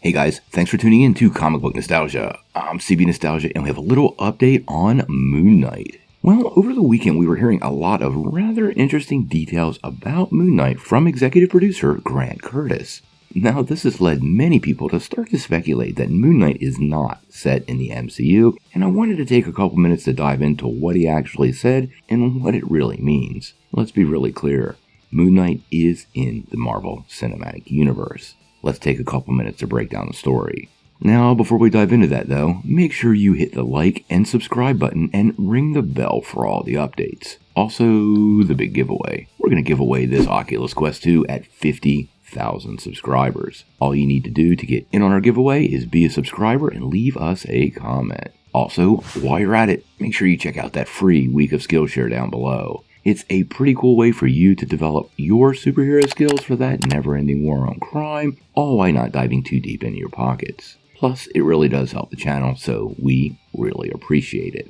Hey guys, thanks for tuning in to Comic Book Nostalgia. I'm CB Nostalgia and we have a little update on Moon Knight. Well, over the weekend we were hearing a lot of rather interesting details about Moon Knight from executive producer Grant Curtis. Now this has led many people to start to speculate that Moon Knight is not set in the MCU, and I wanted to take a couple minutes to dive into what he actually said and what it really means. Let's be really clear, Moon Knight is in the Marvel Cinematic Universe. Let's take a couple minutes to break down the story. Now, before we dive into that though, make sure you hit the like and subscribe button and ring the bell for all the updates. Also, the big giveaway. We're going to give away this Oculus Quest 2 at 50,000 subscribers. All you need to do to get in on our giveaway is be a subscriber and leave us a comment. Also, while you're at it, make sure you check out that free week of Skillshare down below. It's a pretty cool way for you to develop your superhero skills for that never-ending war on crime, all while not diving too deep into your pockets. Plus, it really does help the channel, so we really appreciate it.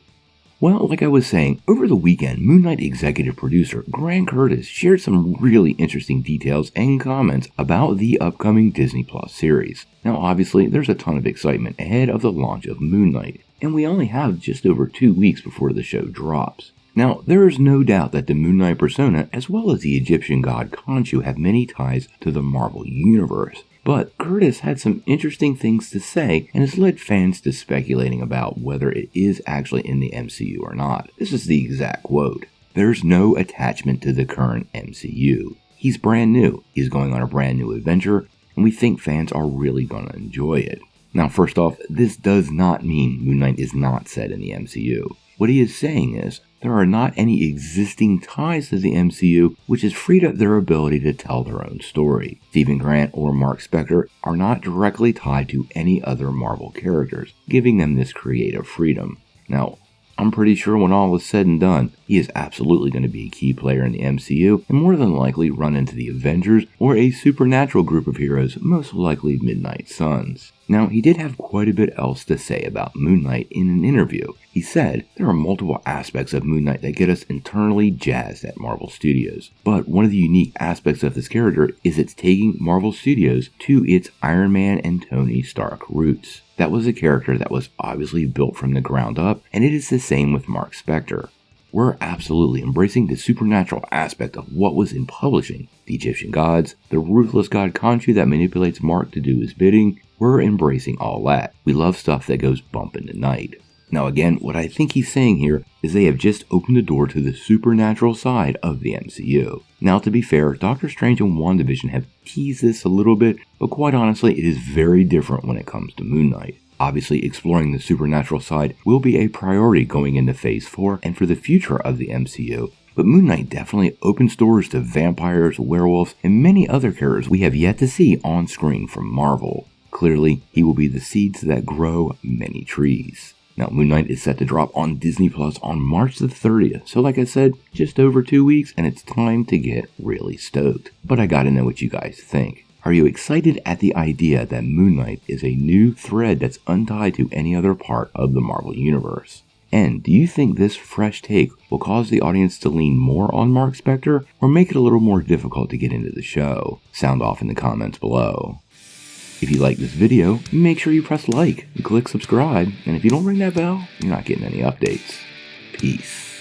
Well, like I was saying, over the weekend, Moon Knight executive producer Grant Curtis shared some really interesting details and comments about the upcoming Disney Plus series. Now, obviously, there's a ton of excitement ahead of the launch of Moon Knight, and we only have just over 2 weeks before the show drops. Now, there is no doubt that the Moon Knight persona, as well as the Egyptian god Khonshu, have many ties to the Marvel Universe. But Curtis had some interesting things to say and has led fans to speculating about whether it is actually in the MCU or not. This is the exact quote. "There's no attachment to the current MCU. He's brand new, he's going on a brand new adventure, and we think fans are really going to enjoy it." Now, first off, this does not mean Moon Knight is not set in the MCU. What he is saying is, there are not any existing ties to the MCU, which has freed up their ability to tell their own story. Stephen Grant or Mark Spector are not directly tied to any other Marvel characters, giving them this creative freedom. Now, I'm pretty sure when all is said and done, he is absolutely going to be a key player in the MCU and more than likely run into the Avengers or a supernatural group of heroes, most likely Midnight Suns. Now, he did have quite a bit else to say about Moon Knight in an interview. He said, "There are multiple aspects of Moon Knight that get us internally jazzed at Marvel Studios. But one of the unique aspects of this character is it's taking Marvel Studios to its Iron Man and Tony Stark roots. That was a character that was obviously built from the ground up, and it is the same with Mark Spector. We're absolutely embracing the supernatural aspect of what was in publishing. The Egyptian gods, the ruthless god Khonshu that manipulates Mark to do his bidding. We're embracing all that. We love stuff that goes bump in the night." Now again, what I think he's saying here is they have just opened the door to the supernatural side of the MCU. Now to be fair, Doctor Strange and WandaVision have teased this a little bit, but quite honestly it is very different when it comes to Moon Knight. Obviously, exploring the supernatural side will be a priority going into Phase 4 and for the future of the MCU, but Moon Knight definitely opens doors to vampires, werewolves, and many other characters we have yet to see on screen from Marvel. Clearly, he will be the seeds that grow many trees. Now, Moon Knight is set to drop on Disney Plus on March the 30th, so like I said, just over 2 weeks, and it's time to get really stoked. But I gotta know what you guys think. Are you excited at the idea that Moon Knight is a new thread that's untied to any other part of the Marvel Universe? And do you think this fresh take will cause the audience to lean more on Mark Spector or make it a little more difficult to get into the show? Sound off in the comments below. If you like this video, make sure you press like and click subscribe, and if you don't ring that bell, you're not getting any updates. Peace.